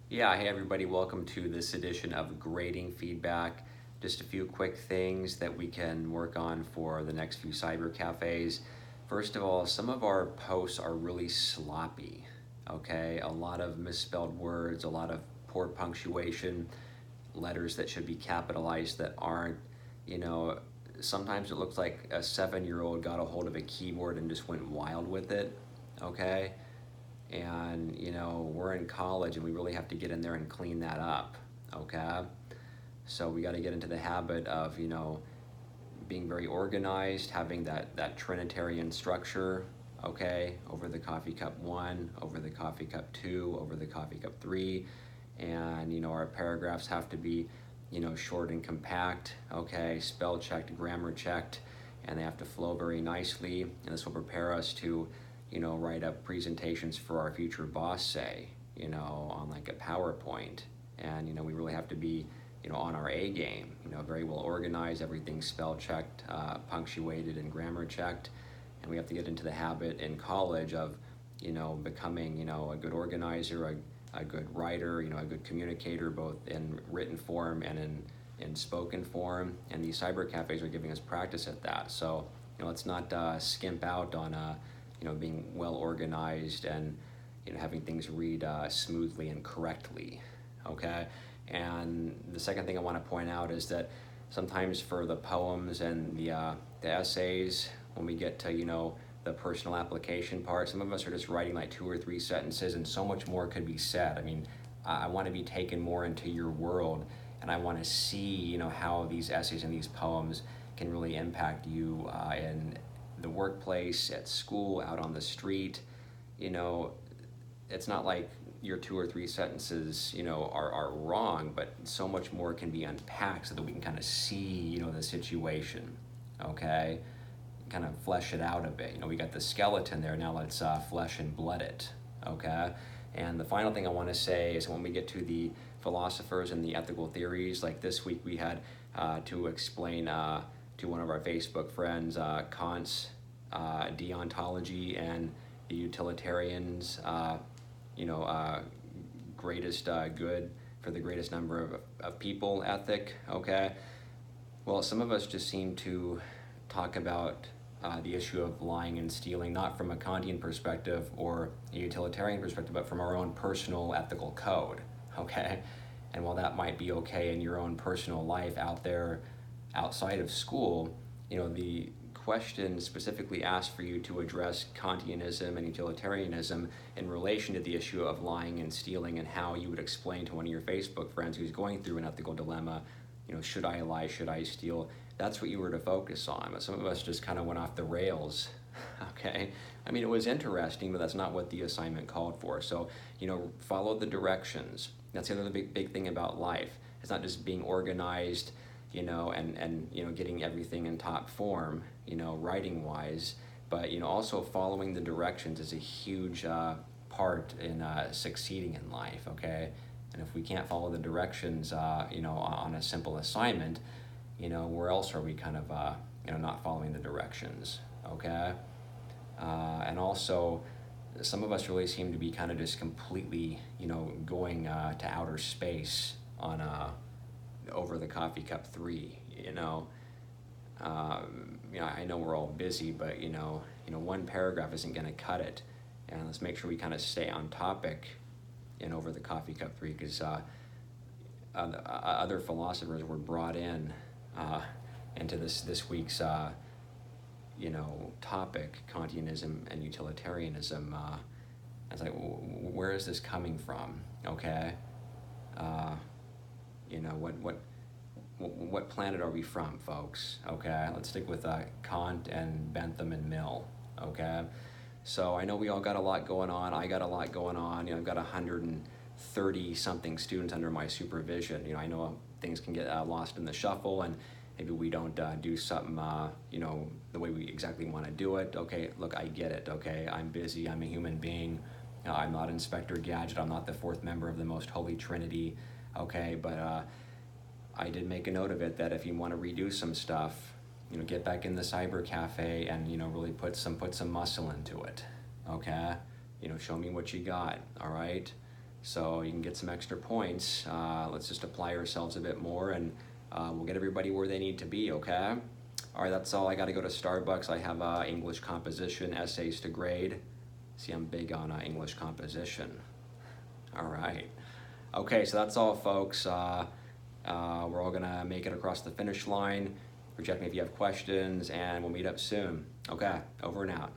Yeah, hey everybody, welcome to this edition of Grading Feedback. Just a few quick things that we can work on for the next few cyber cafes. First of all, some of our posts are really sloppy, okay? A lot of misspelled words, a lot of poor punctuation, letters that should be capitalized that aren't, you know, sometimes it looks like a 7-year-old got a hold of a keyboard and just went wild with it, okay? And we're in college and we really have to get in there and clean that up, okay? So we got to get into the habit of being very organized, having that trinitarian structure, okay, over the coffee cup 1, over the coffee cup 2, over the coffee cup 3. And our paragraphs have to be short and compact, okay, spell checked, grammar checked, and they have to flow very nicely. And this will prepare us to write up presentations for our future boss, say, on like a PowerPoint. And, we really have to be, on our A game, very well organized, everything spell checked, punctuated, and grammar checked. And we have to get into the habit in college of, becoming, a good organizer, a good writer, a good communicator, both in written form and in spoken form. And these cyber cafes are giving us practice at that. So, let's not skimp out on being well organized and having things read smoothly and correctly, okay? And the second thing I want to point out is that sometimes for the poems and the essays, when we get to the personal application part, some of us are just writing like 2 or 3 sentences, and so much more could be said. I mean, I want to be taken more into your world, and I want to see how these essays and these poems can really impact you in the workplace, at school, out on the street. It's not like your 2 or 3 sentences, are wrong, but so much more can be unpacked so that we can kind of see, the situation, okay? Kind of flesh it out a bit. We got the skeleton there, now let's flesh and blood it, okay? And the final thing I want to say is when we get to the philosophers and the ethical theories, like this week we had to explain to one of our Facebook friends Kant's deontology and the utilitarians, greatest good for the greatest number of people ethic, okay? Well, some of us just seem to talk about the issue of lying and stealing, not from a Kantian perspective or a utilitarian perspective, but from our own personal ethical code, okay? And while that might be okay in your own personal life out there outside of school, the question specifically asked for you to address Kantianism and utilitarianism in relation to the issue of lying and stealing, and how you would explain to one of your Facebook friends who's going through an ethical dilemma, should I lie, should I steal? That's what you were to focus on. But some of us just kind of went off the rails, okay? I mean, it was interesting, but that's not what the assignment called for. So, follow the directions. That's the other big thing about life. It's not just being organized, and getting everything in top form, writing wise, but also following the directions is a huge part in succeeding in life, okay? And if we can't follow the directions, on a simple assignment, where else are we kind of, not following the directions, okay? And also, some of us really seem to be kind of just completely, going to outer space on over the coffee cup 3, I know we're all busy, but one paragraph isn't going to cut it, and let's make sure we kind of stay on topic in over the coffee cup 3, because other philosophers were brought in into this week's topic, Kantianism and utilitarianism. I was like, where is this coming from? Okay, what planet are we from, folks? Okay, let's stick with Kant and Bentham and Mill. Okay, so I know we all got a lot going on. I got a lot going on. I've got 130 something students under my supervision. I know things can get lost in the shuffle, and maybe we don't do something the way we exactly want to do it. Okay, look, I get it. Okay, I'm busy. I'm a human being. I'm not Inspector Gadget. I'm not the 4th member of the Most Holy Trinity. Okay, but I did make a note of it that if you want to redo some stuff, get back in the cyber cafe and really put some muscle into it. Okay, show me what you got. All right. So you can get some extra points. Let's just apply ourselves a bit more, and we'll get everybody where they need to be, okay? All right, that's all. I got to go to Starbucks. I have English composition essays to grade. See, I'm big on English composition. All right. Okay, so that's all, folks. We're all going to make it across the finish line. Reach out to me if you have questions, and we'll meet up soon. Okay, over and out.